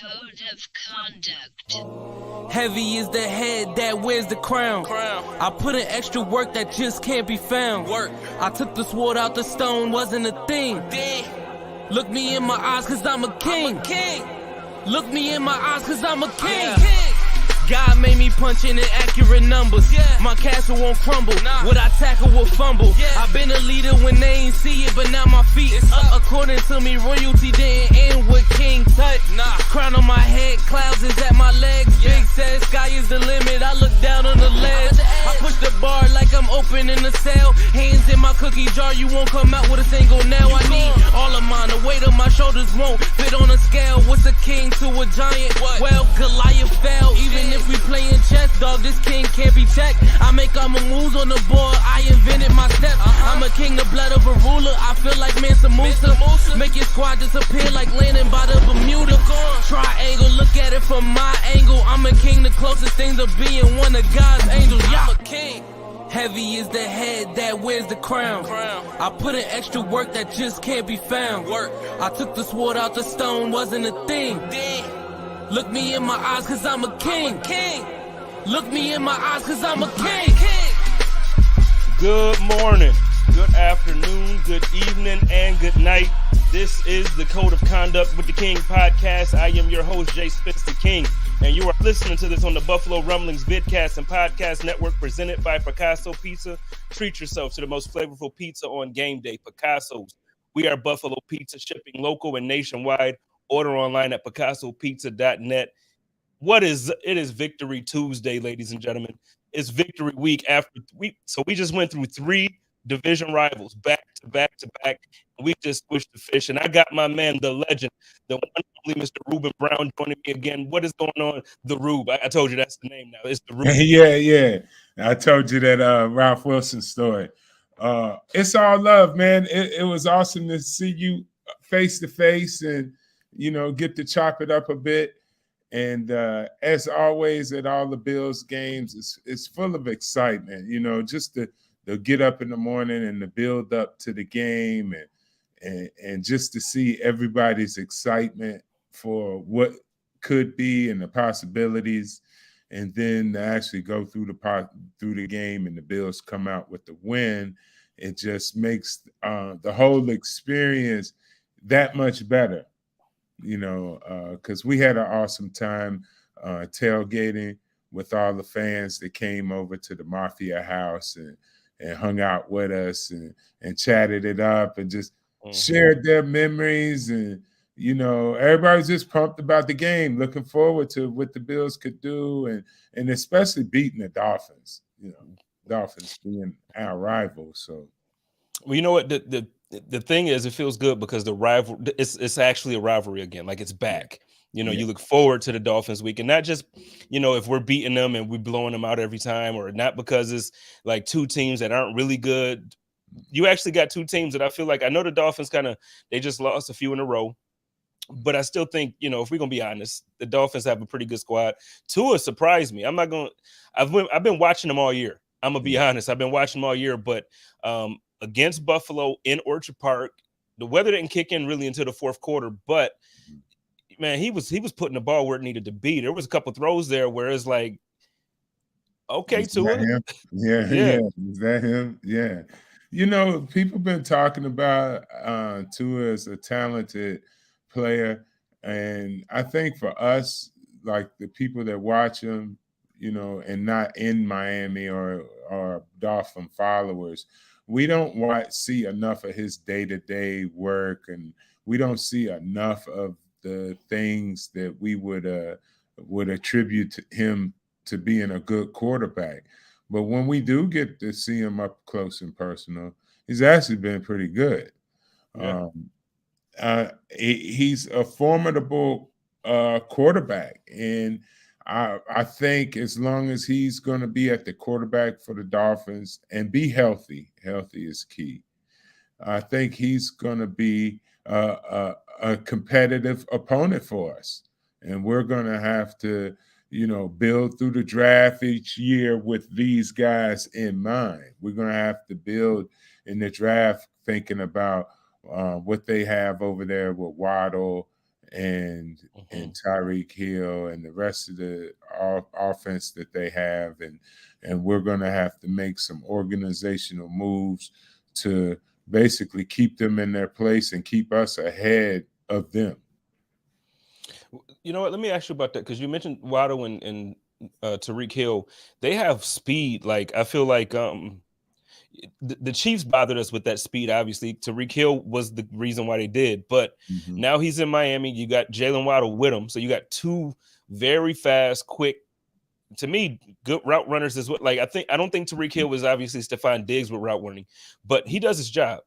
Code of conduct. Heavy is the head that wears the crown. I put in extra work that just can't be found. I took the sword out the stone, wasn't a thing. Look me in my eyes cause I'm a king. Look me in my eyes cause I'm a king. God made me punch in accurate numbers. My castle won't crumble. What I tackle will fumble. I've been a leader when they ain't see it, but now my feet is up. According to me, royalty didn't end with King Tut. Crown on my head, clouds is at my legs. Big says sky is the limit. I look down on the ledge. I push the bar like I'm opening a cell. Hands in my cookie jar, you won't come out with a single nail. I need all of mine. The weight of my shoulders won't fit on a scale. What's a king to a giant? Well, Goliath fell. Even if we playin' chess, dog, this king can't be checked. I make all my moves on the board, I invented my steps. I'm a king, the blood of a ruler. I feel like Mansa Musa. Make your squad disappear like landing by the Bermuda. Triangle, look at it from my angle. I'm a king, the closest thing to being one of God's angels. I'm a king. Heavy is the head that wears the crown. I put in extra work that just can't be found. I took the sword out the stone, wasn't a thing. Look me in my eyes cause I'm a king. Look me in my eyes cause I'm a king. Good morning, good afternoon, good evening, and good night. This is the Code of Conduct with the King podcast. I am your host, Jay Spencer King, and you are listening to this on the Buffalo Rumblings vidcast and podcast network presented by Picasso Pizza. Treat yourself to the most flavorful pizza on game day, Picasso's. We are Buffalo Pizza, shipping local and nationwide. Order online at picassopizza.net. It is Victory Tuesday, ladies and gentlemen. It's Victory Week so we just went through 3 division rivals back to back to back. We just swished the fish, and I got my man, the legend, the one and only Mr. Ruben Brown joining me again. What is going on? The Rube. I told you that's the name now. It's the Rube. Yeah. I told you that Ralph Wilson story. It's all love, man. It was awesome to see you face to face and get to chop it up a bit. And as always at all the Bills games, it's full of excitement, just to get up in the morning and to build up to the game and just to see everybody's excitement for what could be and the possibilities, and then to actually go through the game and the Bills come out with the win. It just makes the whole experience that much better. Because we had an awesome time tailgating with all the fans that came over to the Mafia house and hung out with us and chatted it up and just shared their memories. And, everybody's just pumped about the game, looking forward to what the Bills could do and especially beating the Dolphins, Dolphins being our rival. So, well, you know what? The thing is, it feels good because the rival it's actually a rivalry again. Like, it's back. You look forward to the Dolphins week, and not just, if we're beating them and we're blowing them out every time, or not because it's like 2 teams that aren't really good. You actually got 2 teams that I feel like, I know the Dolphins they just lost a few in a row, but I still think, if we're going to be honest, the Dolphins have a pretty good squad. Tua surprised me. I've been watching them all year. I'm going to be honest. I've been watching them all year, but against Buffalo in Orchard Park, the weather didn't kick in really until the 4th quarter, but man, he was putting the ball where it needed to be. There was a couple throws there where it's like, okay, Tua. Yeah. Is that him? Yeah. People been talking about Tua as a talented player, and I think for us, like the people that watch him, and not in Miami or Dolphin followers, we don't see enough of his day-to-day work, and we don't see enough of the things that we would attribute to him to being a good quarterback. But when we do get to see him up close and personal, he's actually been pretty good. Yeah. He's a formidable quarterback, and I think as long as he's going to be at the quarterback for the Dolphins and be healthy is key. I think he's going to be a competitive opponent for us, and we're going to have to, build through the draft each year with these guys in mind. We're going to have to build in the draft thinking about what they have over there with Waddle and Tyreek Hill and the rest of the offense that they have, and we're going to have to make some organizational moves to basically keep them in their place and keep us ahead of them. You know what? Let me ask you about that, because you mentioned Waddle and Tariq Hill. They have speed. Like, I feel like the Chiefs bothered us with that speed. Obviously, Tariq Hill was the reason why they did. But now he's in Miami. You got Jalen Waddle with him, so you got two very fast, quick, to me, good route runners as well. Like, I don't think Tariq Hill was obviously Stephon Diggs with route running, but he does his job.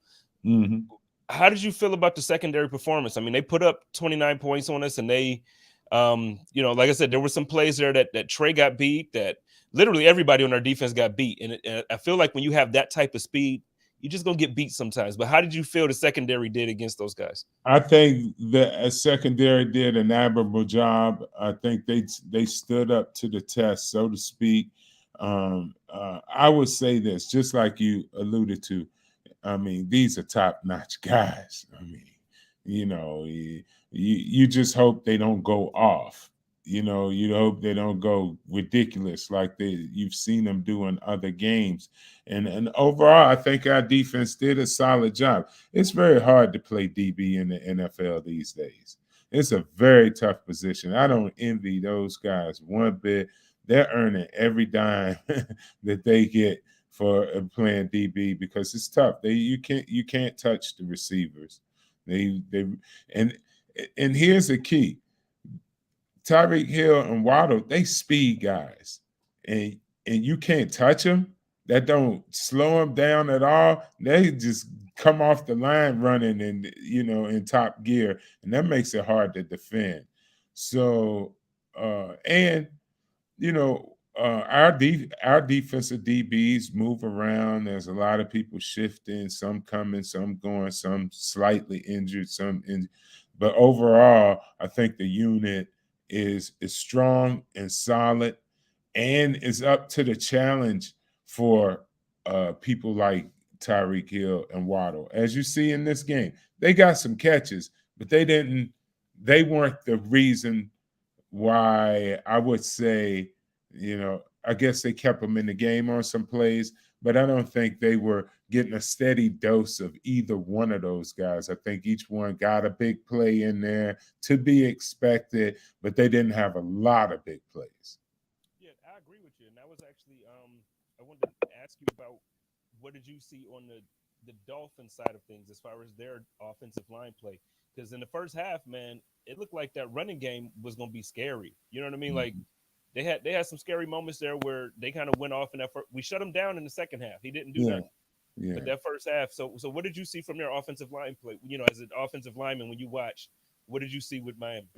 How did you feel about the secondary performance? I mean, they put up 29 points on us, and they, like I said, there were some plays there that Trey got beat, that literally everybody on our defense got beat. And I feel like when you have that type of speed, you're just going to get beat sometimes. But how did you feel the secondary did against those guys? I think the secondary did an admirable job. I think they stood up to the test, so to speak. I would say this, just like you alluded to. I mean, these are top-notch guys. I mean, you just hope they don't go off. You hope they don't go ridiculous like you've seen them do in other games. And overall, I think our defense did a solid job. It's very hard to play DB in the NFL these days. It's a very tough position. I don't envy those guys one bit. They're earning every dime that they get for playing DB, because it's tough. You can't touch the receivers. And here's the key. Tyreek Hill and Waddle, they speed guys, and you can't touch them. That don't slow them down at all. They just come off the line running in top gear, and that makes it hard to defend. So our defensive DBs move around. There's a lot of people shifting, some coming, some going, some slightly injured, but overall, I think the unit is strong and solid, and is up to the challenge for people like Tyreek Hill and Waddle. As you see in this game, they got some catches, but they weren't the reason why. I would say, I guess they kept them in the game on some plays, but I don't think they were getting a steady dose of either one of those guys. I think each one got a big play in there to be expected, but they didn't have a lot of big plays. Yeah, I agree with you. And that was actually, I wanted to ask you about, what did you see on the Dolphins side of things as far as their offensive line play? Because in the first half, man, it looked like that running game was going to be scary. You know what I mean? Like, they had some scary moments there where they kind of went off in that first. We shut him down in the second half. He didn't do nothing. Yeah. But that first half. So what did you see from their offensive line play? As an offensive lineman, when you watch, what did you see with Miami?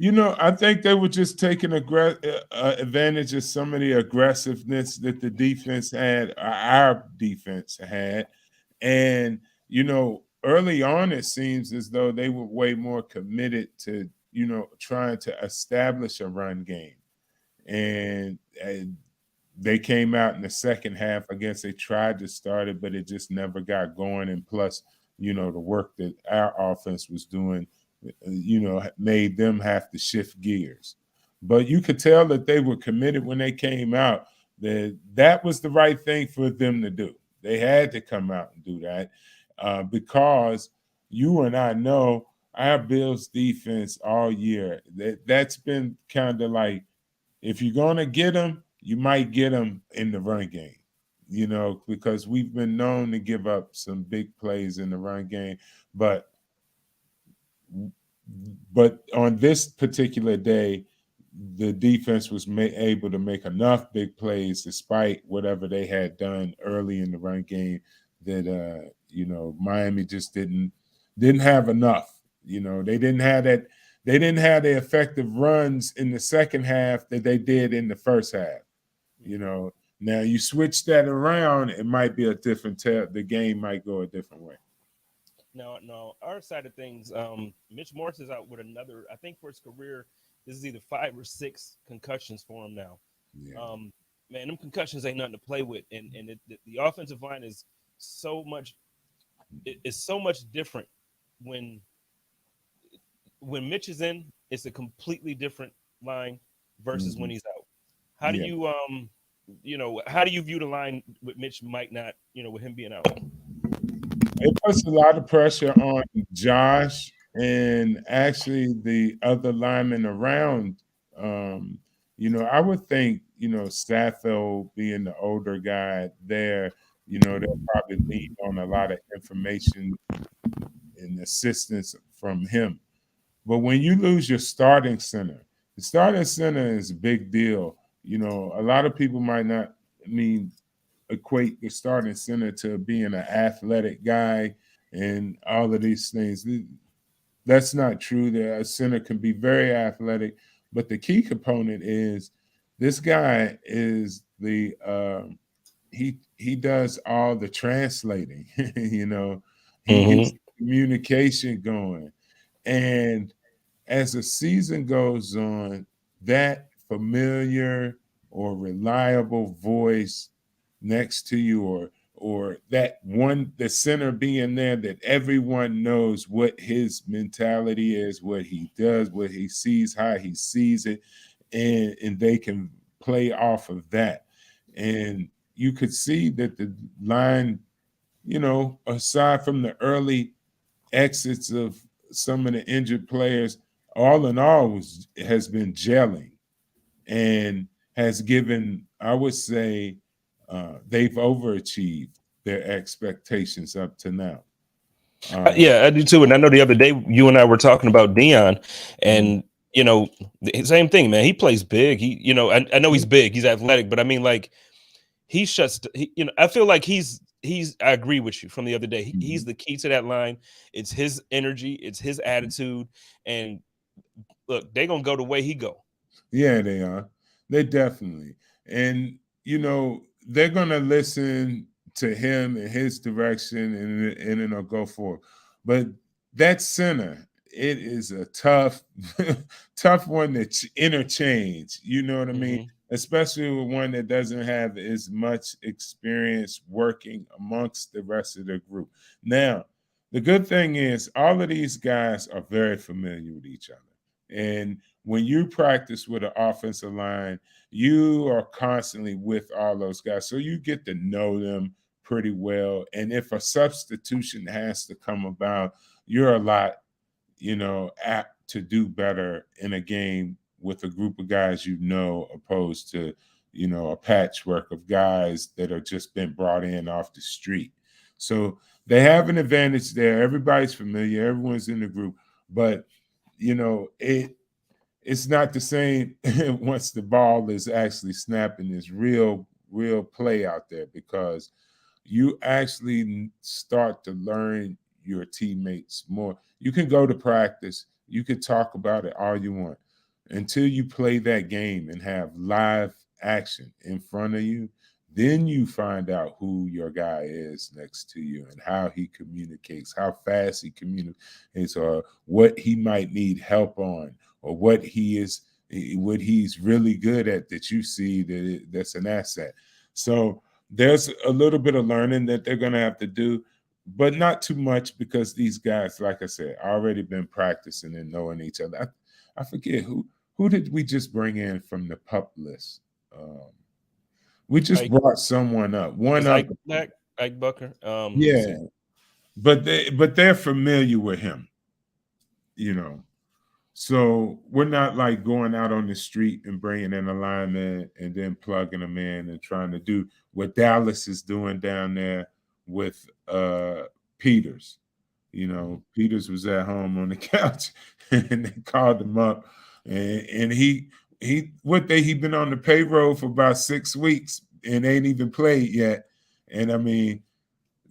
I think they were just taking advantage of some of the aggressiveness that the defense had, our defense had. And, early on, it seems as though they were way more committed to, trying to establish a run game. And they came out in the second half. I guess they tried to start it, but it just never got going. And plus, the work that our offense was doing, made them have to shift gears. But you could tell that they were committed when they came out, that was the right thing for them to do. They had to come out and do that because you and I know our Bills defense all year, that's been kind of like, if you're going to get them, you might get them in the run game, because we've been known to give up some big plays in the run game. But on this particular day, the defense was able to make enough big plays despite whatever they had done early in the run game that, Miami just didn't have enough. They didn't have that. They didn't have the effective runs in the second half that they did in the first half. Now you switch that around, it might be a different the game might go a different way. No, our side of things, Mitch Morse is out with another, I think for his career, this is either 5 or 6 concussions for him now. Yeah. Man, them concussions ain't nothing to play with. And the offensive line is so much different when when Mitch is in, it's a completely different line versus when Mhm. he's out. How do Yeah. you how do you view the line with Mitch might not, with him being out? It puts a lot of pressure on Josh and actually the other linemen around. Um, I would think, Saffold being the older guy there, they'll probably lean on a lot of information and assistance from him. But when you lose your starting center, the starting center is a big deal. A lot of people might not equate the starting center to being an athletic guy and all of these things. That's not true. The center can be very athletic, but the key component is this guy is he does all the translating. He gets Mm-hmm. communication going, and as the season goes on, that familiar or reliable voice next to you, or that one, the center being there, that everyone knows what his mentality is, what he does, what he sees, how he sees it, and they can play off of that. And you could see that the line, aside from the early exits of some of the injured players, all in all, has been gelling and has given, I would say, they've overachieved their expectations up to now. Yeah, I do too. And I know the other day you and I were talking about Dion, Mm, and the same thing, man. He plays big. I know he's big, he's athletic, but I mean, like, he shuts. I feel like he's. I agree with you from the other day. He's mhm. the key to that line. It's his energy. It's his attitude. And look, they're gonna go the way he go. Yeah, they are. They definitely. And, they're going to listen to him and his direction, and it'll go forward. But that center, it is a tough, tough one to interchange. You know what I mean? Hmm. Especially with one that doesn't have as much experience working amongst the rest of the group. Now, the good thing is all of these guys are very familiar with each other. And when you practice with an offensive line, you are constantly with all those guys. So you get to know them pretty well. And if a substitution has to come about, you're a lot, apt to do better in a game with a group of guys, opposed to, a patchwork of guys that are just been brought in off the street. So they have an advantage there. Everybody's familiar, everyone's in the group, but it's not the same once the ball is actually snapping. This real play out there, because you actually start to learn your teammates more. You can go to practice, you can talk about it all you want, until you play that game and have live action in front of you. Then you find out who your guy is next to you and how he communicates, how fast he communicates, or what he might need help on, or what he's really good at that you see that's an asset. So there's a little bit of learning that they're going to have to do, but not too much, because these guys, like I said, already been practicing and knowing each other. I forget who did we just bring in from the pup list. We just Ike brought someone up, one is up. Ike back. Ike Bucker. Let me Yeah, see. but they're familiar with him, you know. So we're not like going out on the street and bringing in a lineman and then plugging them in and trying to do what Dallas is doing down there with Peters. Peters was at home on the couch and they called him up, and he been on the payroll for about 6 weeks and ain't even played yet. And I mean,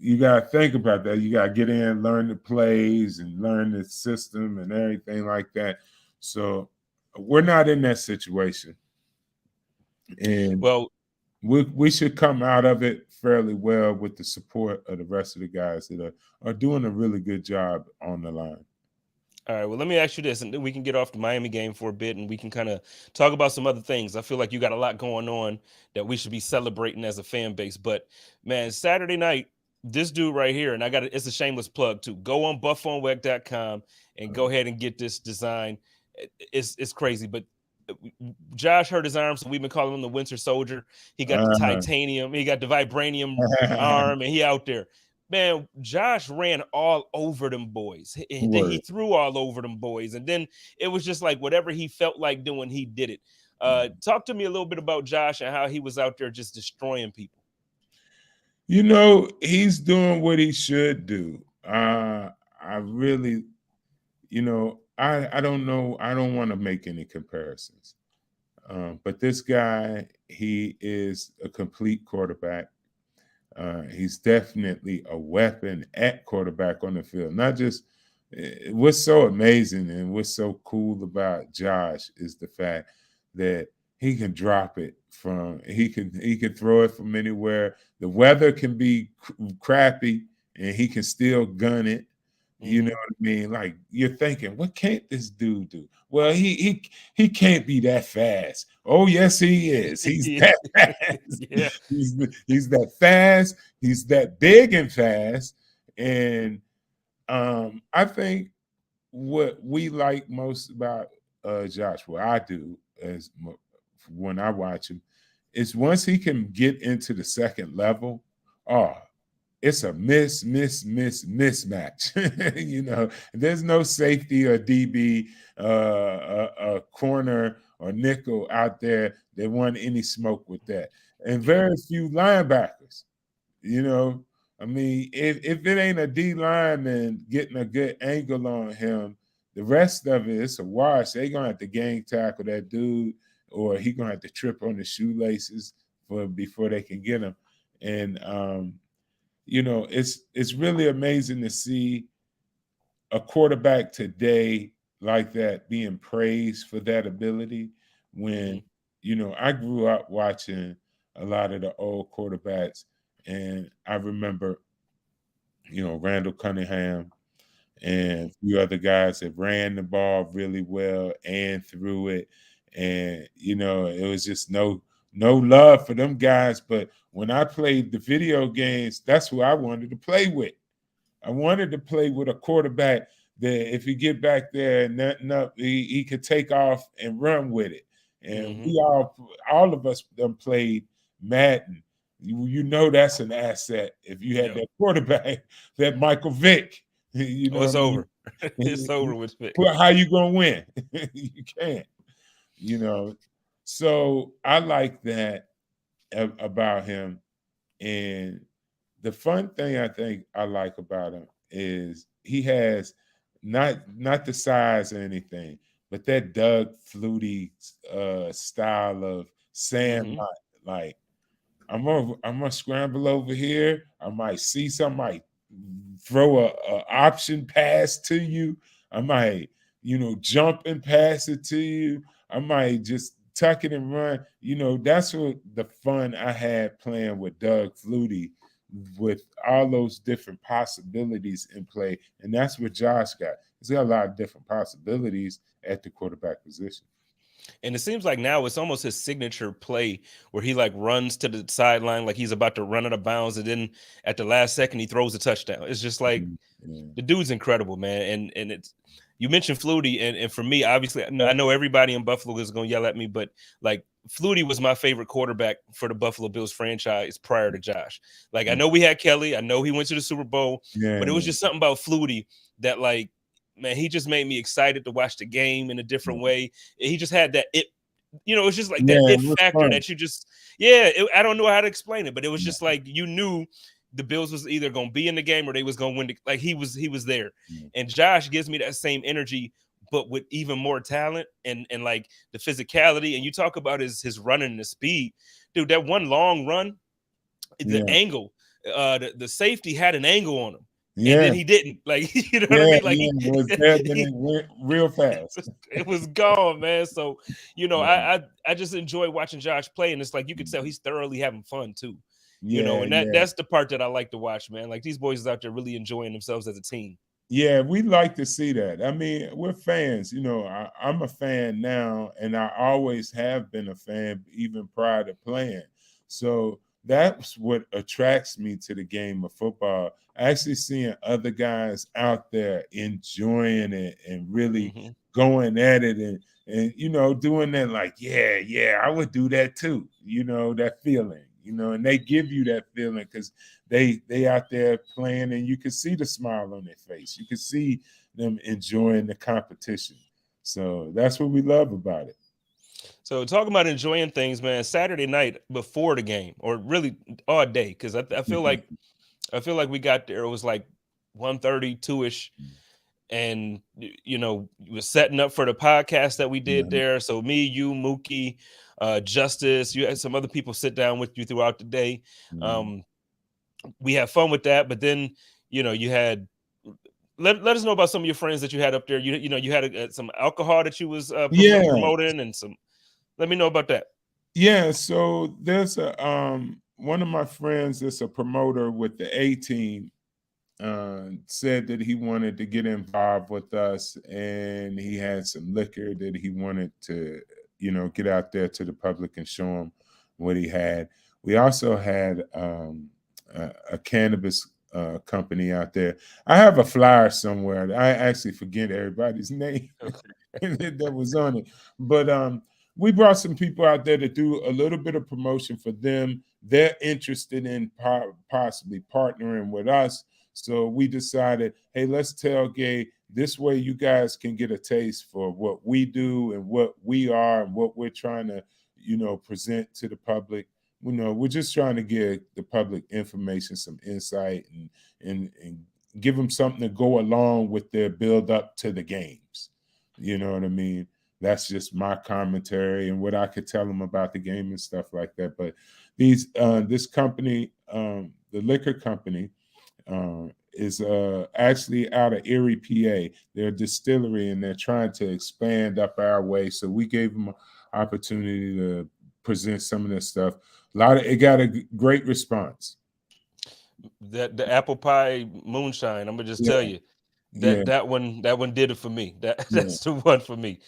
you got to think about that. You got to get in, learn the plays, and learn the system and everything like that. So we're not in that situation, and Well, we should come out of it fairly well with the support of the rest of the guys that are doing a really good job on the line. all right. Well, let me ask you this, and then we can get off the Miami game for a bit, and we can kind of talk about some other things. I feel like you got a lot going on that we should be celebrating as a fan base. But man, Saturday night, this dude right here, and it's a shameless plug too. Go on buffonweg.com and go ahead and get this design. It's crazy, but Josh hurt his arm, so we've been calling him the Winter Soldier. He got the titanium, he got the vibranium arm, and he out there. Man, Josh ran all over them boys. He threw all over them boys, and then it was just like whatever he felt like doing, he did it. Talk to me a little bit about Josh and how he was out there just destroying people. You know, he's doing what he should do. I really, you know, I don't know. I don't want to make any comparisons. But this guy, he is a complete quarterback. He's definitely a weapon at quarterback on the field. Not just what's so amazing and what's so cool about Josh is the fact that he can drop it from he can throw it from anywhere. The weather can be crappy and he can still gun it. You know what I mean? Like you're thinking, what can't this dude do? Well, he can't be that fast. Oh, yes, he is. He's that fast. Yeah. He's that fast. He's that big and fast. And I think what we like most about Josh, what I do as when I watch him, is once he can get into the second level, it's a mismatch. You know, there's no safety or DB, a corner or nickel out there that want any smoke with that. And very few linebackers, you know. I mean, if it ain't a D lineman getting a good angle on him, the rest of it, it's a wash. They're going to have to gang tackle that dude, or he going to have to trip on the shoelaces before they can get him. And, you know, it's really amazing to see a quarterback today like that being praised for that ability when, you know, I grew up watching a lot of the old quarterbacks, and I remember, you know, Randall Cunningham and a few other guys that ran the ball really well and threw it. And, you know, it was just no love for them guys. But when I played the video games, that's who I wanted to play with. I wanted to play with a quarterback that if he get back there and nothing up, he could take off and run with it. And we all of us done played Madden. You know that's an asset if you had that quarterback, that Michael Vick. You know, it's over. It's over with Vick. How you gonna win? You can't. You know, so I like that about him. And the fun thing I think I like about him is he has not the size or anything, but that Doug Flutie style of saying like I'm gonna scramble over here. I might see something, might throw a option pass to you. I might, you know, jump and pass it to you. I might just tuck it and run. You know, that's what the fun I had playing with Doug Flutie, with all those different possibilities in play. And that's what Josh got. He's got a lot of different possibilities at the quarterback position. And it seems like now it's almost his signature play where he like runs to the sideline like he's about to run out of bounds, and then at the last second he throws a touchdown. It's just like the dude's incredible, man. And it's, you mentioned Flutie, and for me, obviously, I know everybody in Buffalo is going to yell at me, but like Flutie was my favorite quarterback for the Buffalo Bills franchise prior to Josh. Like I know we had Kelly, I know he went to the Super Bowl, but it was just something about Flutie that, like, man, he just made me excited to watch the game in a different way. He just had that it, you know, it's just like that it factor fun. That you just, I don't know how to explain it, but it was just like you knew the Bills was either going to be in the game or they was going to win. Like he was there. And Josh gives me that same energy, but with even more talent and like the physicality. And you talk about his running and the speed, dude. That one long run, the angle, the safety had an angle on him. And then he didn't, like, you know what I mean? Like it was there, then it went real fast. It was gone, man. So, you know, I just enjoy watching Josh play, and it's like you could tell he's thoroughly having fun too. You know, and that's the part that I like to watch, man. Like these boys is out there really enjoying themselves as a team. Yeah, we like to see that. I mean, we're fans. You know, I'm a fan now, and I always have been a fan even prior to playing. So that's what attracts me to the game of football. Actually seeing other guys out there enjoying it and really going at it and doing that like, yeah, I would do that too. That feeling, and they give you that feeling because they out there playing and you can see the smile on their face. You can see them enjoying the competition. So that's what we love about it. So talking about enjoying things, man. Saturday night before the game, or really all day, because I feel like we got there. It was like 1:30, 2ish, and we were setting up for the podcast that we did there. So me, you, Mookie, Justice, you had some other people sit down with you throughout the day. We had fun with that, but then you had. Let us know about some of your friends that you had up there. You had some alcohol that you was promoting and some. Let me know about that. Yeah, so there's a one of my friends that's a promoter with the A team said that he wanted to get involved with us, and he had some liquor that he wanted to, get out there to the public and show them what he had. We also had a cannabis company out there. I have a flyer somewhere. I actually forget everybody's name that was on it, but we brought some people out there to do a little bit of promotion for them. They're interested in possibly partnering with us. So we decided, hey, let's tailgate. This way you guys can get a taste for what we do and what we are and what we're trying to, present to the public. We're just trying to give the public information, some insight, and give them something to go along with their build up to the games. You know what I mean? That's just my commentary and what I could tell them about the game and stuff like that. But this company, the liquor company, is actually out of Erie, PA. They're a distillery and they're trying to expand up our way. So we gave them an opportunity to present some of this stuff. It got a great response. The apple pie moonshine, I'm gonna just tell you that one did it for me. That's the one for me.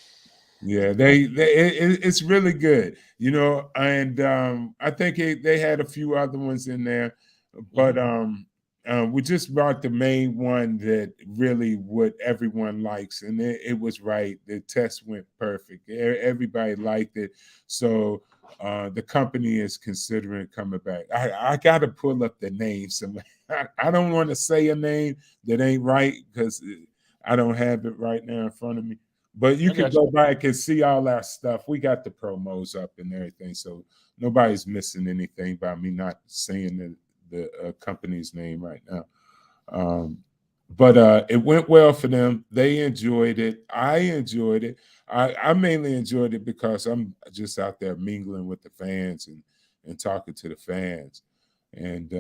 Yeah, it's really good, and I think they had a few other ones in there, but we just brought the main one that really what everyone likes, and it was right. The test went perfect. Everybody liked it, so the company is considering coming back. I got to pull up the name. I don't want to say a name that ain't right because I don't have it right now in front of me. But you can go back and see all our stuff. We got the promos up and everything, so nobody's missing anything by me not saying the company's name right now. But it went well for them. They enjoyed it. I enjoyed it. I mainly enjoyed it because I'm just out there mingling with the fans and talking to the fans. And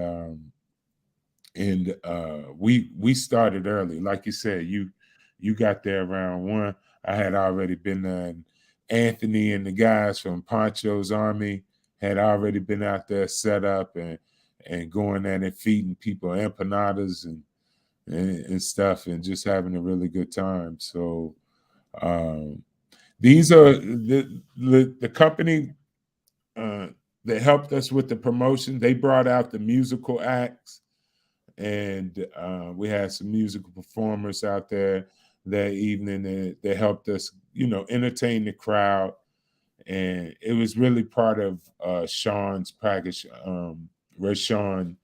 we started early. Like you said, you got there around 1. I had already been there, and Anthony and the guys from Poncho's Army had already been out there set up and going at it, feeding people empanadas and stuff, and just having a really good time. So these are the company that helped us with the promotion. They brought out the musical acts, and we had some musical performers out there that evening that helped us, entertain the crowd. And it was really part of Sean's package, Rashawn.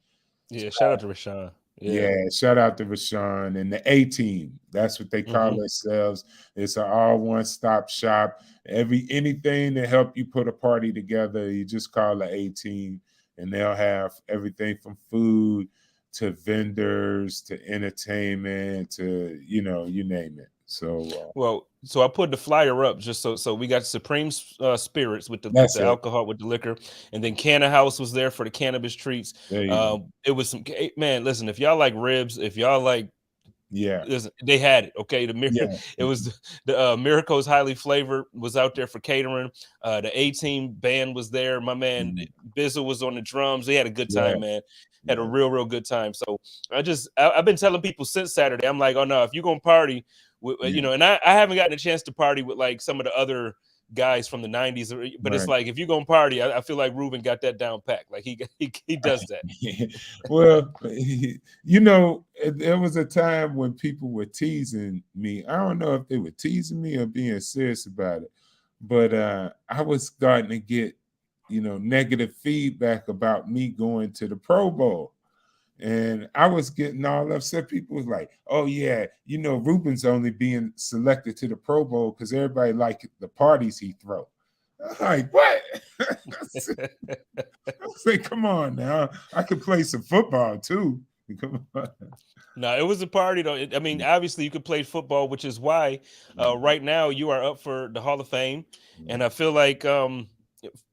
Yeah, shout out to Rashawn. Yeah, shout out to Rashawn and the A team. That's what they call themselves. It's an all one-stop shop. Anything to help you put a party together, you just call the A team, and they'll have everything from food to vendors to entertainment to you name it. So so I put the flyer up just so we got Supreme Spirits with the alcohol, with the liquor, and then Canna House was there for the cannabis treats. It was some, man, listen, if y'all like ribs, if y'all like, listen, they had it. Okay, it was the Miracles Highly Flavored was out there for catering. The A Team band was there. My man Bizzle was on the drums. They had a good time, man. Had a real good time. So I've been telling people since Saturday, I'm like, oh no, if you're gonna party, and I haven't gotten a chance to party with like some of the other guys from the 90s. But it's Right. like, if you're going to party, I feel like Ruben got that down packed. Like he does that. Well, there was a time when people were teasing me. I don't know if they were teasing me or being serious about it, but I was starting to get, negative feedback about me going to the Pro Bowl. And I was getting all upset. People was like, oh, yeah, Ruben's only being selected to the Pro Bowl because everybody liked the parties he throw. I'm like, what? I say, come on now. I could play some football too. Come on. No, it was a party though. I mean, obviously you could play football, which is why right now you are up for the Hall of Fame. And I feel like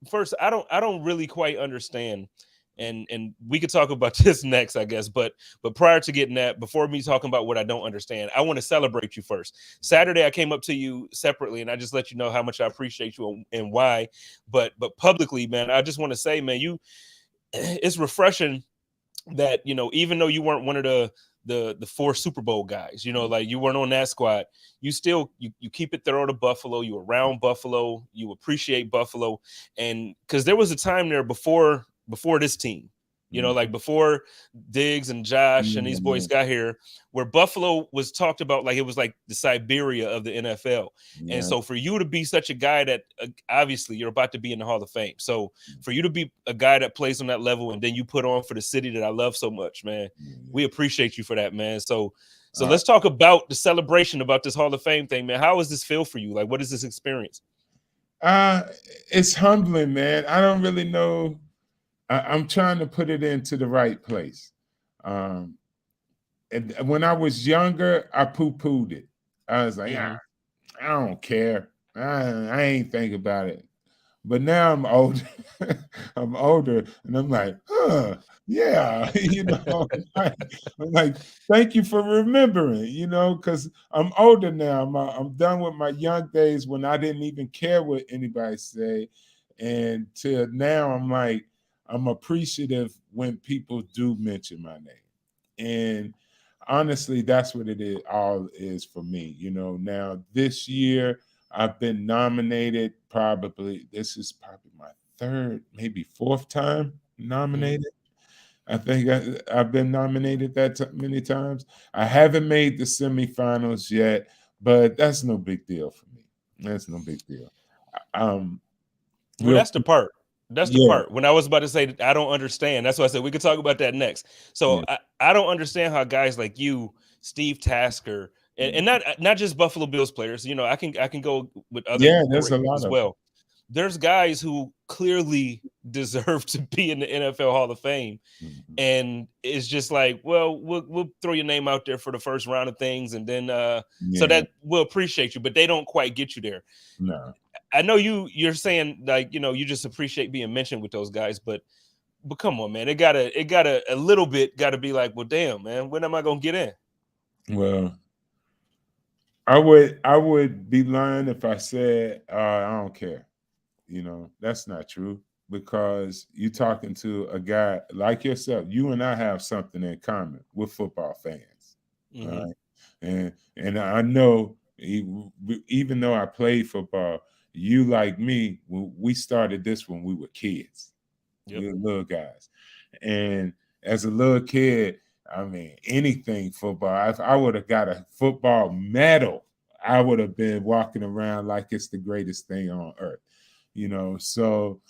first, I don't really quite understand. And we could talk about this next, I guess. But prior to getting that, before me talking about what I don't understand, I want to celebrate you first. Saturday, I came up to you separately, and I just let you know how much I appreciate you and why. But publicly, man, I just want to say, man, it's refreshing that, even though you weren't one of the 4 Super Bowl guys, like you weren't on that squad, you still you keep it thorough to Buffalo. You around Buffalo, you appreciate Buffalo. And because there was a time there before this team, like before Diggs and Josh and these boys got here, where Buffalo was talked about like it was like the Siberia of the NFL. Yeah. And so for you to be such a guy that obviously you're about to be in the Hall of Fame. So for you to be a guy that plays on that level and then you put on for the city that I love so much, man, we appreciate you for that, man. So let's talk about the celebration about this Hall of Fame thing, man. How does this feel for you? Like, what is this experience? It's humbling, man. I don't really know. I'm trying to put it into the right place. And when I was younger, I poo-pooed it. I was like, I don't care. I ain't think about it. But now I'm older. I'm older, and I'm like, yeah, I'm like, thank you for remembering, because I'm older now. I'm done with my young days when I didn't even care what anybody say, and till now, I'm like, I'm appreciative when people do mention my name. And honestly, that's what it all is for me. Now this year I've been nominated. This is probably my 3rd, maybe 4th time nominated. I think I've been nominated that many times. I haven't made the semifinals yet, but that's no big deal for me. That's no big deal. Well, that's the part. That's the part. When I was about to say I don't understand, that's why I said we could talk about that next. So I don't understand how guys like you, Steve Tasker, and not just Buffalo Bills players. I can go with other there's a lot as of well. There's guys who clearly deserve to be in the NFL Hall of Fame, and it's just like, well, we'll throw your name out there for the first round of things, and then so that we'll appreciate you, but they don't quite get you there. No. I know you're saying like, you just appreciate being mentioned with those guys, but come on, man. It gotta a little bit gotta be like, well, damn, man, when am I gonna get in? Well, I would be lying if I said I don't care. That's not true, because you're talking to a guy like yourself. You and I have something in common with football fans. Right? And I know even though I played football, you like me, we started this when we were kids. We were little guys. And as a little kid, I mean, anything football. If I would have got a football medal, I would have been walking around like it's the greatest thing on earth. So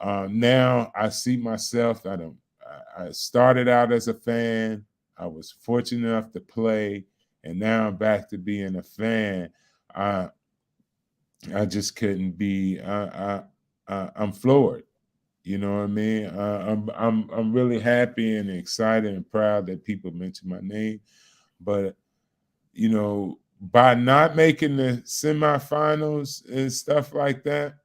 now I see myself. I started out as a fan. I was fortunate enough to play, and now I'm back to being a fan. I just couldn't be. I'm floored. You know what I mean? I'm really happy and excited and proud that people mention my name. But by not making the semifinals and stuff like that,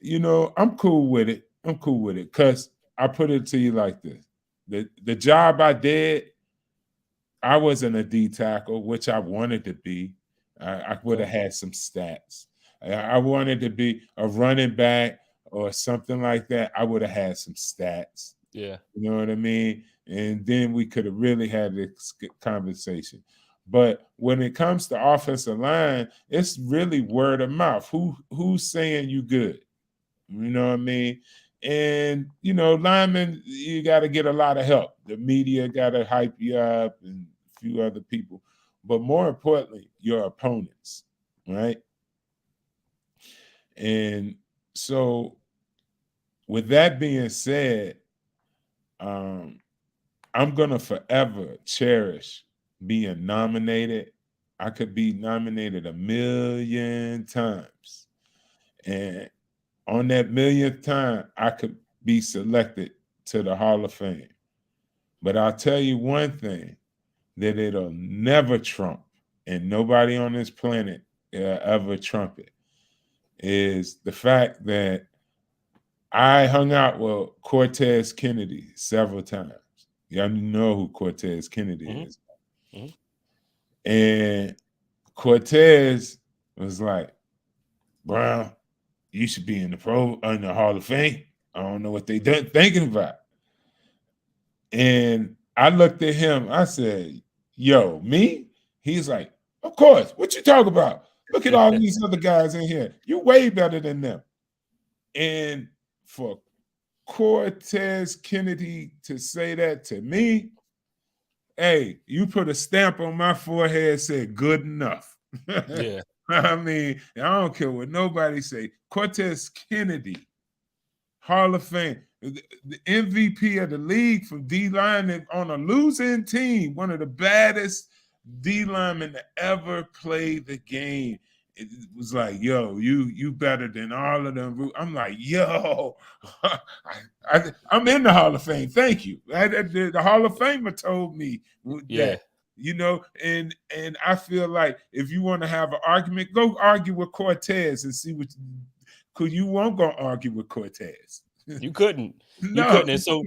I'm cool with it. I'm cool with it, because I put it to you like this: the job I did, I wasn't a D tackle, which I wanted to be. I would have had some stats. I wanted to be a running back or something like that. I would have had some stats. Yeah. You know what I mean? And then we could have really had this conversation. But when it comes to offensive line, it's really word of mouth. Who's saying you good? You know what I mean? And linemen, you got to get a lot of help. The media got to hype you up, and a few other people. But more importantly, your opponents, right? And so, with that being said, I'm gonna forever cherish being nominated. I could be nominated 1,000,000 times, and on that 1,000,000th time, I could be selected to the Hall of Fame. But I'll tell you one thing that it'll never trump, and nobody on this planet ever trump it, is the fact that I hung out with Cortez Kennedy several times. Y'all know who Cortez Kennedy is. And Cortez was like, Brown, you should be in the Hall of Fame. I don't know what they done thinking about. And I looked at him. I said, yo, me? He's like, of course. What you talk about? Look at all these other guys in here. You're way better than them. And for Cortez Kennedy to say that to me, hey, you put a stamp on my forehead, said good enough. Yeah. I mean, I don't care what nobody say. Cortez Kennedy, Hall of Fame, the MVP of the league from D-line on a losing team, one of the baddest D linemen to ever play the game. It was like, yo, you better than all of them. I'm like, yo, I'm in the Hall of Fame. Thank you. The Hall of Famer told me that. And I feel like if you want to have an argument, go argue with Cortez and see because you won't go argue with Cortez. You couldn't. No. You couldn't. And so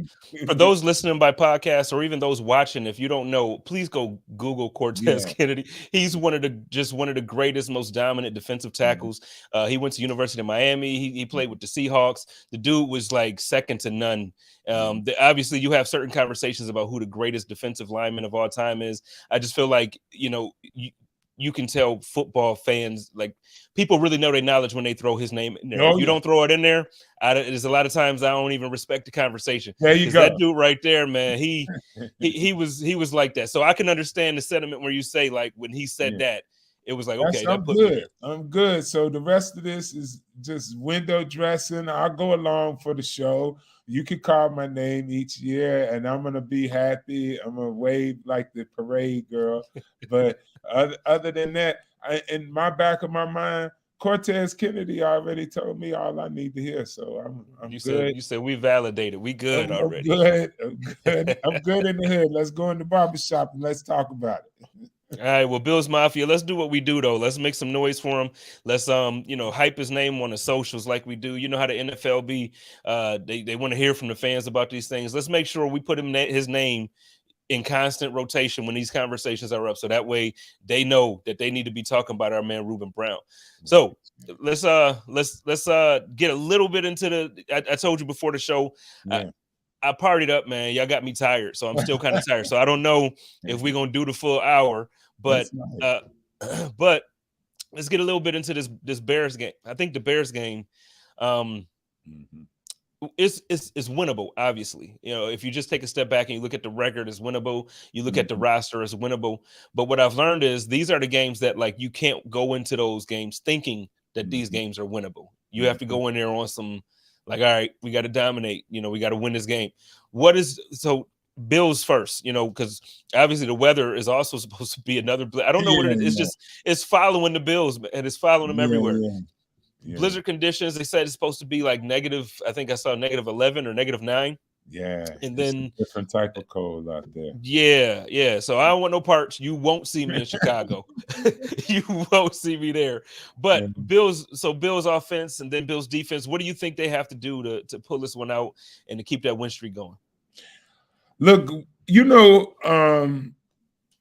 for those listening by podcast or even those watching, if you don't know, please go Google Cortez Kennedy. He's one of the greatest, most dominant defensive tackles. He went to University of Miami. He played with the Seahawks. The dude was like second to none. Obviously, you have certain conversations about who the greatest defensive lineman of all time is. I just feel like, you can tell football fans, like, people really know their knowledge when they throw his name in there. If you don't throw it in there, there's a lot of times I don't even respect the conversation. There you go. That dude right there, man, he was like that. So I can understand the sentiment where you say, like, when he said that, it was like, okay, I'm good. I'm good. So the rest of this is just window dressing. I'll go along for the show. You can call my name each year, and I'm gonna be happy. I'm gonna wave like the parade girl. But other than that, in my back of my mind, Cortez Kennedy already told me all I need to hear. So I'm good. You said we validated. We good already. I'm good. I'm good in the hood. Let's go in the barbershop and let's talk about it. All right, well, Bills Mafia, let's do what we do, though. Let's make some noise for him. Let's hype his name on the socials like we do. You know how the NFL be. They want to hear from the fans about these things. Let's make sure we put his name in constant rotation when these conversations are up, so that way they know that they need to be talking about our man Ruben Brown. So let's get a little bit into the. I told you before the show. I partied up, man. Y'all got me tired, so I'm still kind of tired. So I don't know if we're gonna do the full hour, but but let's get a little bit into this Bears game. I think the Bears game is winnable. Obviously, if you just take a step back and you look at the record, it's winnable. You look at the roster, it's winnable. But what I've learned is these are the games that, like, you can't go into those games thinking that these games are winnable. You have to go in there on some. Like, all right, we got to dominate. We got to win this game. So Bills first, because obviously the weather is also supposed to be another. I don't know what it is. It's following the Bills, and it's following them everywhere. Blizzard conditions. They said it's supposed to be like negative. I think I saw -11 or -9. Yeah, and then different type of cold out there. Yeah. So I don't want no parts. You won't see me in Chicago. You won't see me there. But Bills offense and then Bills defense. What do you think they have to do to pull this one out and to keep that win streak going? Look,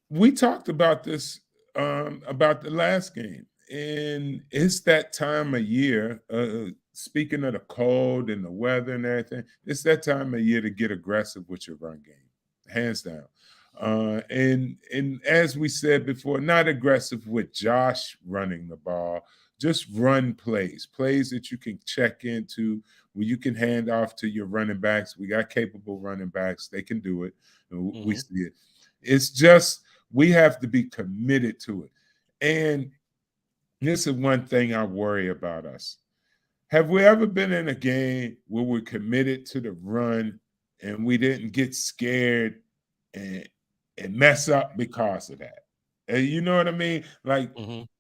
we talked about this about the last game, and it's that time of year. Speaking of the cold and the weather and everything, it's that time of year to get aggressive with your run game, hands down. And as we said before, not aggressive with Josh running the ball, just run plays that you can check into, where you can hand off to your running backs. We got capable running backs; they can do it. We see it. It's just we have to be committed to it. And this is one thing I worry about us. Have we ever been in a game where we're committed to the run and we didn't get scared and mess up because of that? And you know what I mean? Like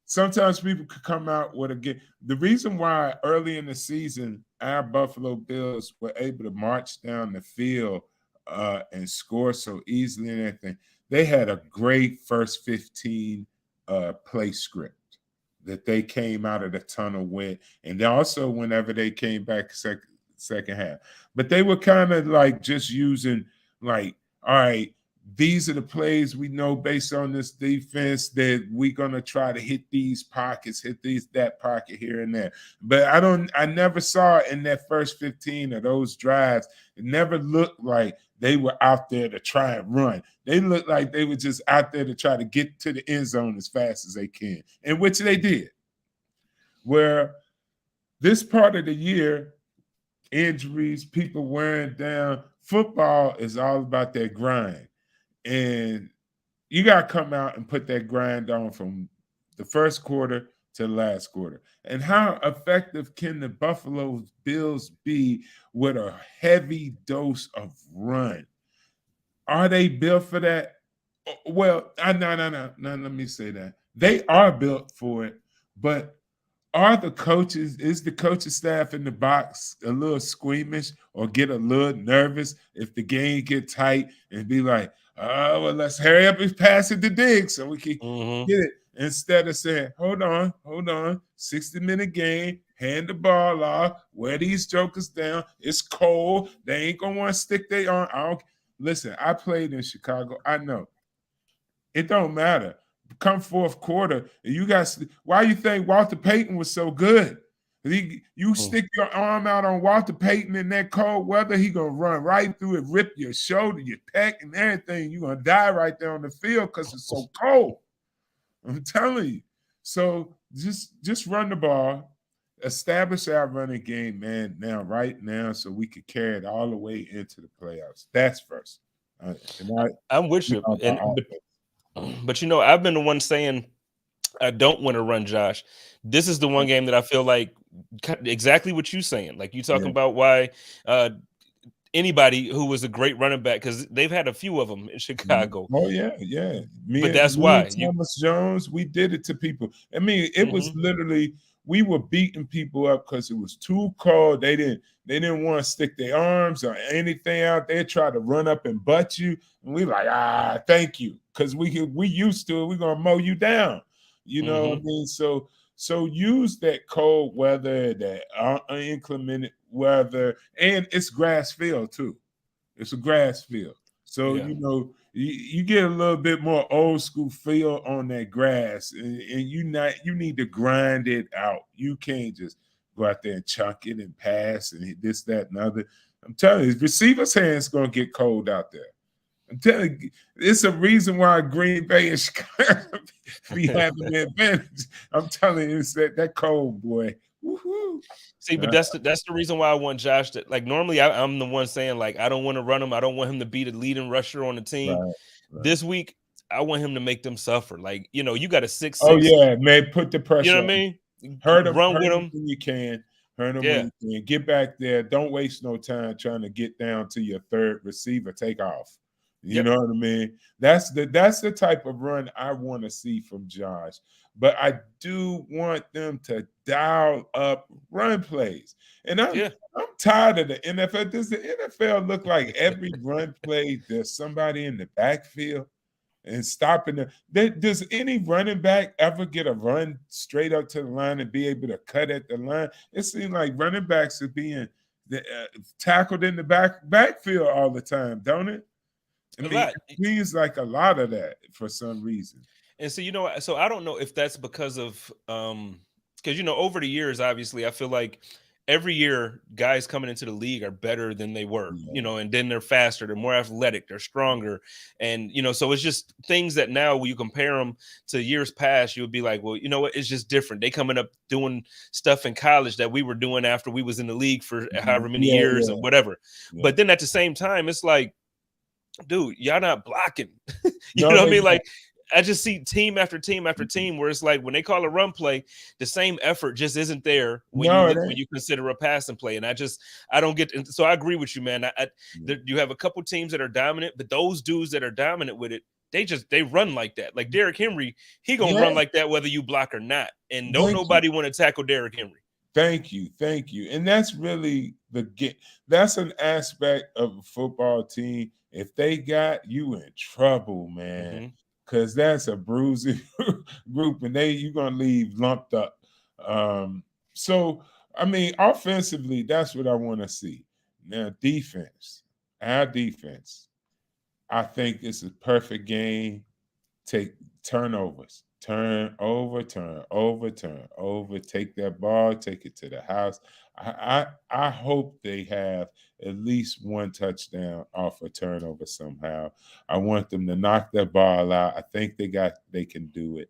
sometimes people could come out with a game. The reason why early in the season our Buffalo Bills were able to march down the field and score so easily and everything, they had a great first 15 play script that they came out of the tunnel with, and also whenever they came back second half. But they were kind of like just using like, all right, these are the plays we know based on this defense that we're gonna try to hit these pockets, hit that pocket here and there. But I never saw in that first 15 of those drives, it never looked like they were out there to try and run. They looked like they were just out there to try to get to the end zone as fast as they can, in which they did. Where this part of the year, injuries, people wearing down, football is all about that grind. And you got to come out and put that grind on from the first quarter to the last quarter. And how effective can the Buffalo Bills be with a heavy dose of run? Are they built for that? Well, no. Let me say that. They are built for it, but is the coaching staff in the box a little squeamish or get a little nervous if the game get tight and be like, oh, well, let's hurry up and pass it to Diggs so we can get it, instead of saying, hold on, 60-minute game, hand the ball off, wear these jokers down, it's cold, they ain't gonna want to stick their arm. Listen, I played in Chicago, I know. It don't matter. Come fourth quarter, you guys, why you think Walter Payton was so good? You stick your arm out on Walter Payton in that cold weather, he gonna run right through it, rip your shoulder, your pec, and everything. You're gonna die right there on the field because it's so cold. I'm telling you. So just run the ball, establish our running game, man. Right now, so we could carry it all the way into the playoffs. That's first. I'm with you, but you know, I've been the one saying I don't want to run Josh. This is the one game that I feel like exactly what you're saying. Like you talking about why anybody who was a great running back, because they've had a few of them in Chicago. Oh yeah. But that's why Thomas Jones, we did it to people. I mean, it was literally we were beating people up because it was too cold. They didn't want to stick their arms or anything out there, try to run up and butt you. And we like, thank you. Because we used to it, we're gonna mow you down. You know what I mean? So use that cold weather, that inclement weather, and it's grass field too. It's a grass field. So you know, you get a little bit more old school feel on that grass, and you need to grind it out. You can't just go out there and chunk it and pass and this, that, and other. I'm telling you, receiver's hands gonna get cold out there. I'm telling you, it's a reason why Green Bay and Chicago be having the advantage. I'm telling you, it's that cold, boy. Woo-hoo. See, but that's the reason why I want Josh to, like, normally I'm the one saying, like, I don't want to run him. I don't want him to be the leading rusher on the team. Right. This week, I want him to make them suffer. Like, you know, you got a 6'6". Oh, yeah, man, put the pressure. You know what I mean? Hurt him with him when you can. Hurt him when you can. Get back there. Don't waste no time trying to get down to your third receiver. Take off. You know what I mean? That's the type of run I want to see from Josh. But I do want them to dial up run plays. And I'm tired of the NFL. Does the NFL look like every run play there's somebody in the backfield and stopping them? Does any running back ever get a run straight up to the line and be able to cut at the line? It seems like running backs are being tackled in the backfield all the time, don't it? I mean, it seems like a lot of that for some reason. And so, you know, so I don't know if that's because of because, you know, over the years, obviously, I feel like every year guys coming into the league are better than they were, Yeah. you know, and then they're faster, they're more athletic, they're stronger. And, you know, so it's just things that now when you compare them to years past, you'll be like, well, you know what? It's just different. They coming up doing stuff in college that we were doing after we was in the league for however many Yeah, years or yeah, whatever. yeah. But then at the same time, it's like, dude, y'all not blocking. You No, know what I they mean? not. Like, I just see team after team after team where it's like when they call a run play, the same effort just isn't there when you No, it look when ain't. you consider a passing play. And I don't get. So I agree with you, man. You have a couple teams that are dominant, but those dudes that are dominant with it, they run like that. Like Derrick Henry, he gonna Yeah, run like that whether you block or not. And don't thank you. nobody want to tackle Derrick Henry. Thank you. Thank you. And that's really that's an aspect of a football team. If they got you in trouble, man, Mm-hmm. because that's a bruising group and you're gonna leave lumped up. So I mean, offensively, that's what I want to see. Now, our defense, I think it's a perfect game. Take turnovers, turn over, turn over, turn over. Take that ball, take it to the house. I hope they have at least one touchdown off a turnover somehow. I want them to knock that ball out. I think they can do it.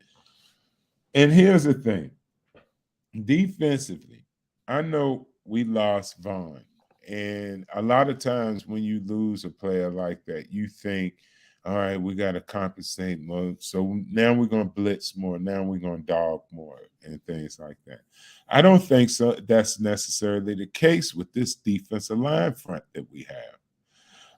And here's the thing. Defensively, I know we lost Vaughn. And a lot of times when you lose a player like that, you think, all right, we got to compensate more. So now we're going to blitz more. Now we're going to dog more and things like that. I don't think so. That's necessarily the case with this defensive line front that we have.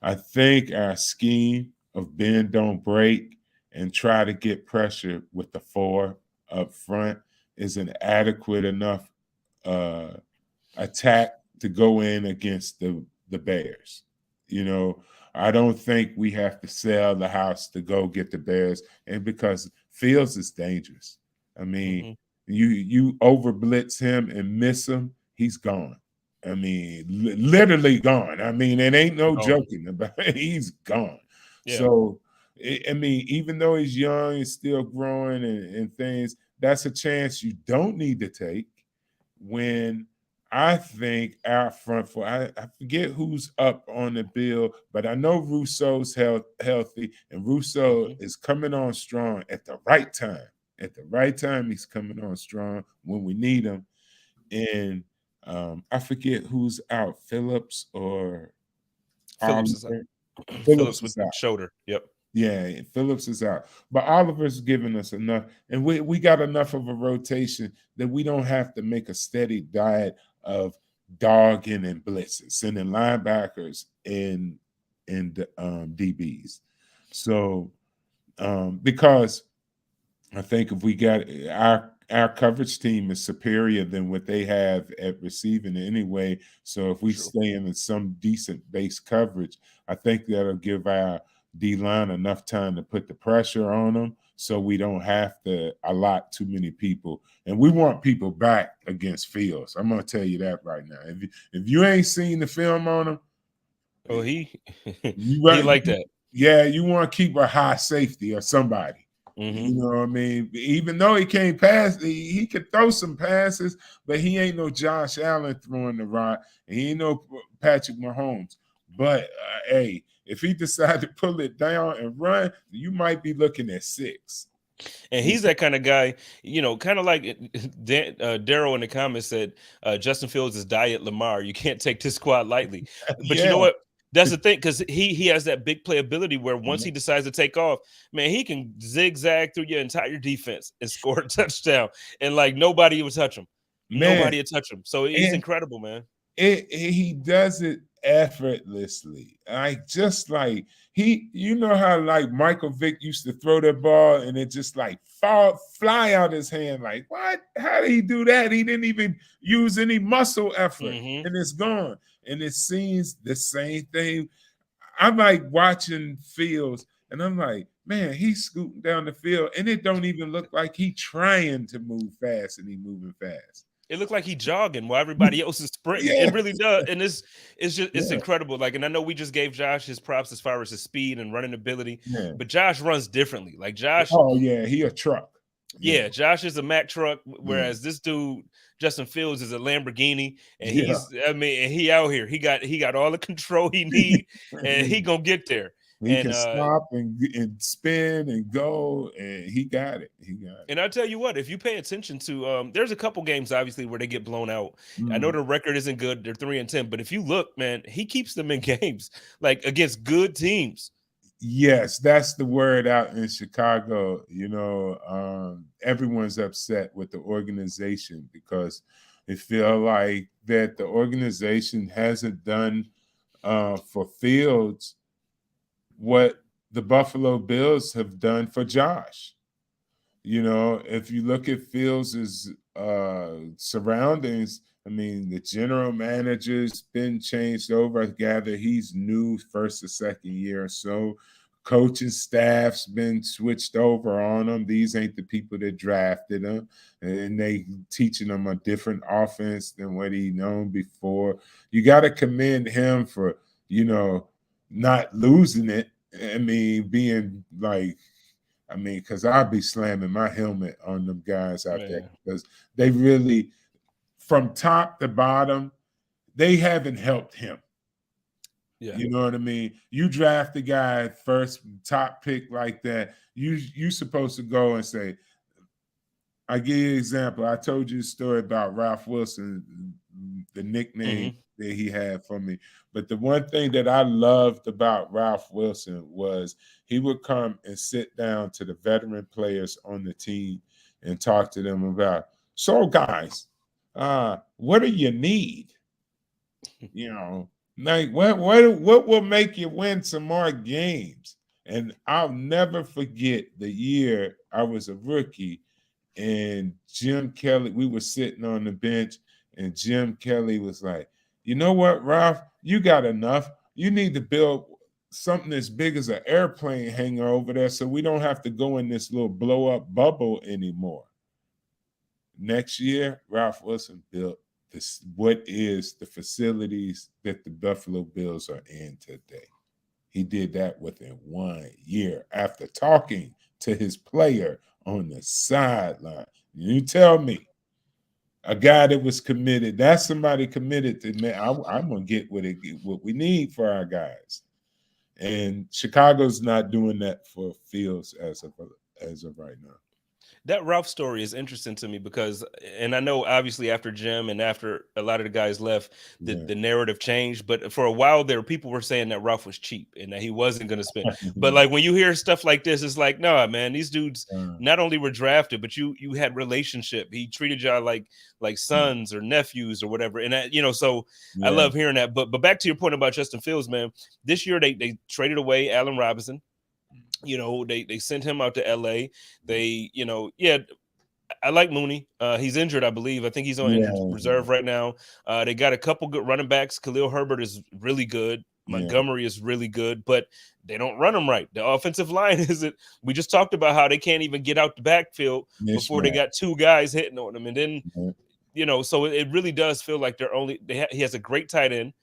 I think our scheme of bend, don't break, and try to get pressure with the 4 up front is an adequate enough attack to go in against the Bears. You know, I don't think we have to sell the house to go get the Bears, and because Fields is dangerous. I mean, you over blitz him and miss him, he's gone. I mean, literally gone. I mean, it ain't no joking about it. He's gone. Yeah. So, I mean, even though he's young and still growing and things, that's a chance you don't need to take when I think our front four, I forget who's up on the bill, but I know Rousseau's healthy, and Rousseau is coming on strong at the right time. At the right time, he's coming on strong when we need him. And I forget who's out, Phillips or Phillips is out. Phillips with is the out. shoulder. Yep. Yeah, Phillips is out. But Oliver's giving us enough, and we got enough of a rotation that we don't have to make a steady diet of dogging and blitzes, sending linebackers and DBs. So because I think if we got our coverage team is superior than what they have at receiving anyway. So if we stay in some decent base coverage, I think that'll give our D-line enough time to put the pressure on them so we don't have to allot too many people. And we want people back against Fields. I'm going to tell you that right now. If you ain't seen the film on him, he he like that. Yeah, you want to keep a high safety or somebody. You know what I mean? Even though he can't pass, he can throw some passes, but he ain't no Josh Allen throwing the rock. And he ain't no Patrick Mahomes. But, hey, if he decides to pull it down and run, you might be looking at 6. And he's that kind of guy, you know, kind of like Daryl in the comments said, Justin Fields is Diet Lamar. You can't take this squad lightly. But you know what? That's the thing, because he has that big playability where once he decides to take off, man, he can zigzag through your entire defense and score a touchdown. And like nobody would touch him. Nobody would touch him. So he's incredible, man. He does it effortlessly. Just like you know how like Michael Vick used to throw that ball and it just like fly out his hand. Like, what? How did he do that? He didn't even use any muscle effort, and it's gone. And it seems the same thing. I'm like watching Fields, and I'm like, man, he's scooting down the field, and it don't even look like he trying to move fast, and he moving fast. It looked like he jogging while everybody else is sprinting. It really does. And it's incredible. Like, and I know we just gave Josh his props as far as his speed and running ability, but Josh runs differently. Like Josh. Oh, yeah, he a truck. Yeah, Josh is a Mack truck, Yeah. whereas this dude, Justin Fields, is a Lamborghini, and Yeah. and he out here. He got all the control he need, and he gonna get there. He And can stop and spin and go, and he got it. He got it. and I'll tell you what, if you pay attention to, there's a couple games obviously where they get blown out. I know the record isn't good; they're 3-10, but if you look, man, he keeps them in games like against good teams. Yes, that's the word out in Chicago. Everyone's upset with the organization because they feel like that the organization hasn't done for Fields what the Buffalo Bills have done for Josh. If you look at Fields' surroundings, I mean, the general manager's been changed over. I gather he's new first or second year or so. Coaching staff's been switched over on him. These ain't the people that drafted him, and they teaching him a different offense than what he known before. You got to commend him for, not losing it. I mean, being like, because I'll be slamming my helmet on them guys out there because they really, from top to bottom, they haven't helped him. Yeah. You know what I mean? You draft the guy first, top pick like that. You supposed to go and say, I give you an example. I told you a story about Ralph Wilson, the nickname that he had for me. But the one thing that I loved about Ralph Wilson was he would come and sit down to the veteran players on the team and talk to them about, so guys, what do you need? Like what will make you win some more games? And I'll never forget the year I was a rookie and Jim Kelly, we were sitting on the bench and Jim Kelly was like, you know what, Ralph, you got enough. You need to build something as big as an airplane hangar over there so we don't have to go in this little blow up bubble anymore. Next year, Ralph Wilson built what is the facilities that the Buffalo Bills are in today. He did that within 1 year after talking to his player on the sideline. You tell me, a guy that was committed, that's somebody committed to, man, I'm going to get what we need for our guys. And Chicago's not doing that for Fields as of right now. That Ralph story is interesting to me because, and I know obviously after Jim and after a lot of the guys left, the narrative changed. But for a while there, people were saying that Ralph was cheap and that he wasn't going to spend. But like when you hear stuff like this, it's like, no, man, these dudes not only were drafted, but you had relationship. He treated y'all like sons or nephews or whatever. And that, so I love hearing that. But back to your point about Justin Fields, man, this year they traded away Allen Robinson. They sent him out to LA. They, I like Mooney. He's injured, I believe. I think he's on injured reserve right now. They got a couple good running backs. Khalil Herbert is really good. Montgomery is really good, but they don't run them right. The offensive line isn't. We just talked about how they can't even get out the backfield before they got two guys hitting on them. And then, so it really does feel like he has a great tight end.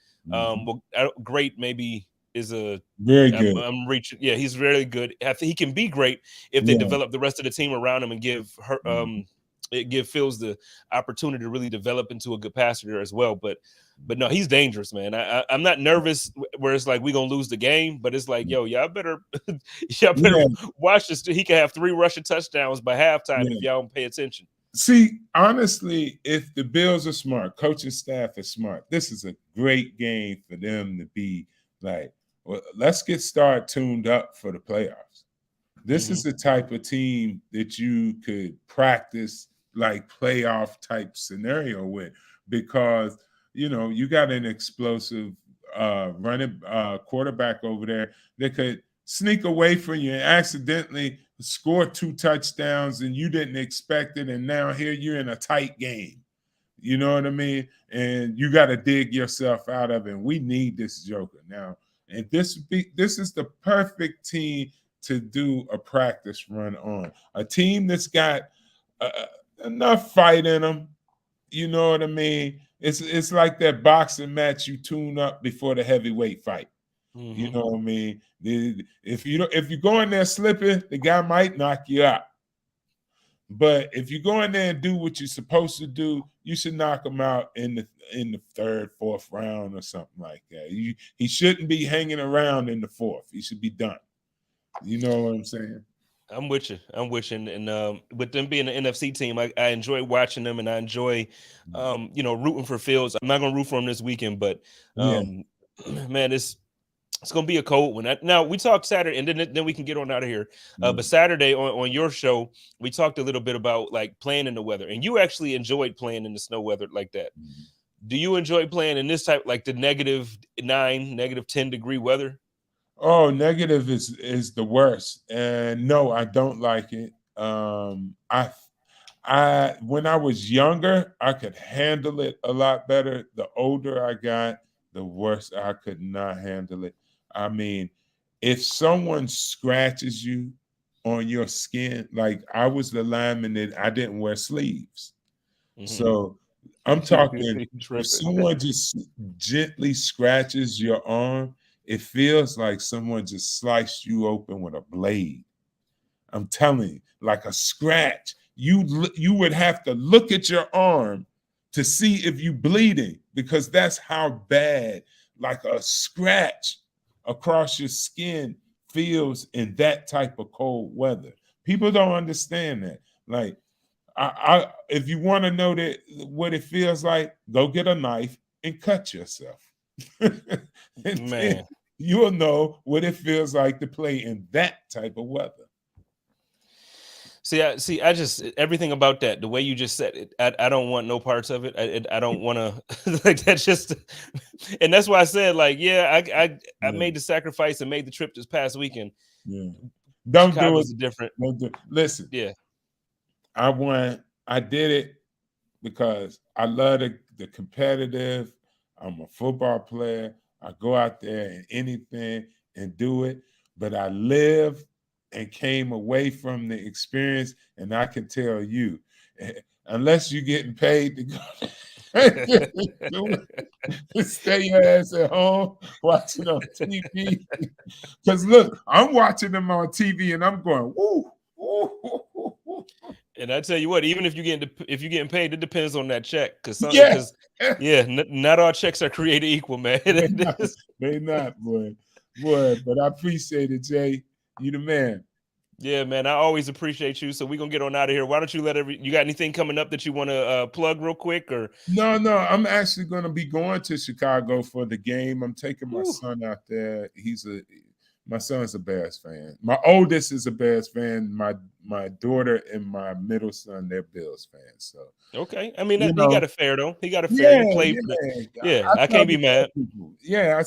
Great maybe is a very good. I'm reaching. Yeah, he's really good. I think he can be great if they develop the rest of the team around him and give Fields the opportunity to really develop into a good passer there as well. But no, he's dangerous, man. I'm not nervous where it's like we're gonna lose the game, but it's like, yo, y'all better watch this. He can have 3 rushing touchdowns by halftime if y'all don't pay attention. See, honestly, if the Bills are smart, coaching staff is smart, this is a great game for them to be like, well, let's get tuned up for the playoffs. This is the type of team that you could practice like playoff type scenario with because, you got an explosive running quarterback over there that could sneak away from you and accidentally score 2 touchdowns and you didn't expect it. And now here you're in a tight game. You know what I mean? And you got to dig yourself out of it. And we need this joker now. And this is the perfect team to do a practice run on. A team that's got enough fight in them. You know what I mean? It's like that boxing match you tune up before the heavyweight fight. You know what I mean? If you go in there slipping, the guy might knock you out. But if you go in there and do what you're supposed to do, you should knock him out in the third, fourth round or something like that. He shouldn't be hanging around in the fourth. He should be done. You know what I'm saying? I'm with you. And with them being an NFC team, I enjoy watching them, and I enjoy, rooting for Fields. I'm not gonna root for him this weekend, but man, it's gonna be a cold one. Now we talked Saturday, and then we can get on out of here. But Saturday on your show, we talked a little bit about like playing in the weather, and you actually enjoyed playing in the snow weather like that. Do you enjoy playing in this type, like the -9, -10 degree weather? Oh, negative is the worst, and no, I don't like it. I when I was younger, I could handle it a lot better. The older I got, the worse I could not handle it. I mean, if someone scratches you on your skin, like I was the lineman that I didn't wear sleeves. So I'm talking if someone just gently scratches your arm, it feels like someone just sliced you open with a blade. I'm telling you, like a scratch. You would have to look at your arm to see if you bleeding, because that's how bad like a scratch across your skin feels in that type of cold weather. People don't understand that. Like, I if you want to know that what it feels like, go get a knife and cut yourself. And Man, you'll know what it feels like to play in that type of weather. I just everything about that, the way you just said it, I don't want no parts of it. I don't want to like that's just, and that's why I said like, I made the sacrifice and made the trip this past weekend. Yeah, don't Chicago's do it. Different. Don't do it. Listen, Yeah, I did it because I love the competitive. I'm a football player. I go out there and anything and do it, but I live and came away from the experience, and I can tell you, unless you're getting paid to go, stay your ass at home watching on TV. Because look, I'm watching them on TV, and I'm going, woo, woo, woo, woo, woo. And I tell you what, even if you're getting paid, it depends on that check. Because not all checks are created equal, man. They not, boy. But I appreciate it, Jay. You the man. Yeah, man. I always appreciate you. So we're gonna get on out of here. Why don't you you got anything coming up that you want to plug real quick? Or no, I'm actually gonna be going to Chicago for the game. I'm taking my son out there. My son's a Bears fan. My oldest is a Bears fan. My daughter and my middle son, they're Bills fans. So okay. I mean, he got a fair though. He got a fair. I can't be mad. Yeah,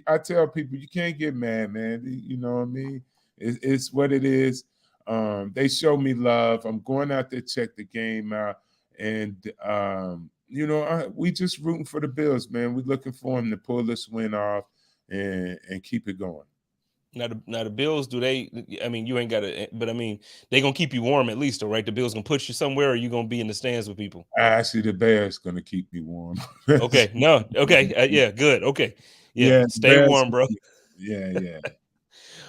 I tell people you can't get mad, man. You know what I mean? It's what it is. They show me love. I'm going out there to check the game out, and we just rooting for the Bills, man. We're looking for them to pull this win off and keep it going. Now the Bills, do they? I mean, you ain't got to, but I mean, they gonna keep you warm at least, all right? The Bills gonna put you somewhere, or you gonna be in the stands with people? Actually, the Bears gonna keep me warm. Okay, no, okay, yeah, good, okay, yeah, stay Bears, warm, bro. Yeah.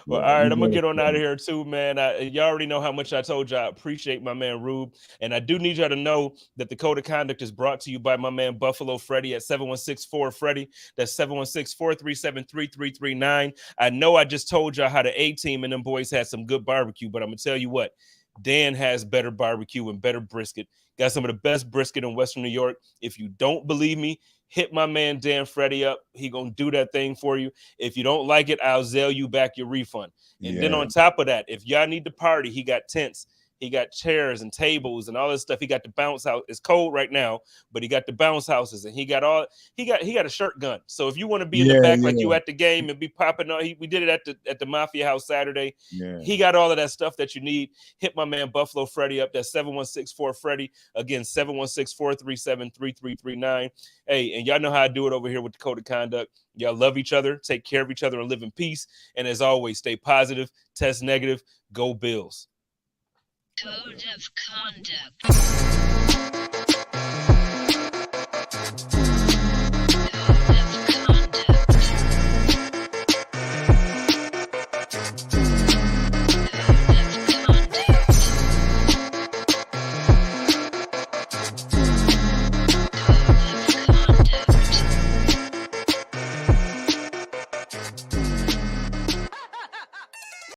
Well, all right, I'm gonna get on out of here too, man. Y'all already know how much I told y'all. I appreciate my man Rube, and I do need y'all to know that the Code of Conduct is brought to you by my man Buffalo Freddy at 716-4-FREDDY. That's 716-437-3339. I know I just told y'all how the A-team and them boys had some good barbecue, but I'm gonna tell you what, Dan has better barbecue and better brisket. Got some of the best brisket in Western New York. If you don't believe me, hit my man Dan Freddy up. He gonna do that thing for you. If you don't like it, I'll Zelle you back your refund. And then on top of that, if y'all need to party, he got tents. He got chairs and tables and all this stuff. He got the bounce house. It's cold right now, but he got the bounce houses, and he got a shirt gun. So if you want to be in the back like you at the game and be popping on, we did it at the Mafia House Saturday. Yeah. He got all of that stuff that you need. Hit my man Buffalo Freddy up. That's 716-4-FREDDY. Again, 716-437-3339. Hey, and y'all know how I do it over here with the Code of Conduct. Y'all love each other, take care of each other, and live in peace. And as always, stay positive, test negative, go Bills. Code of Conduct.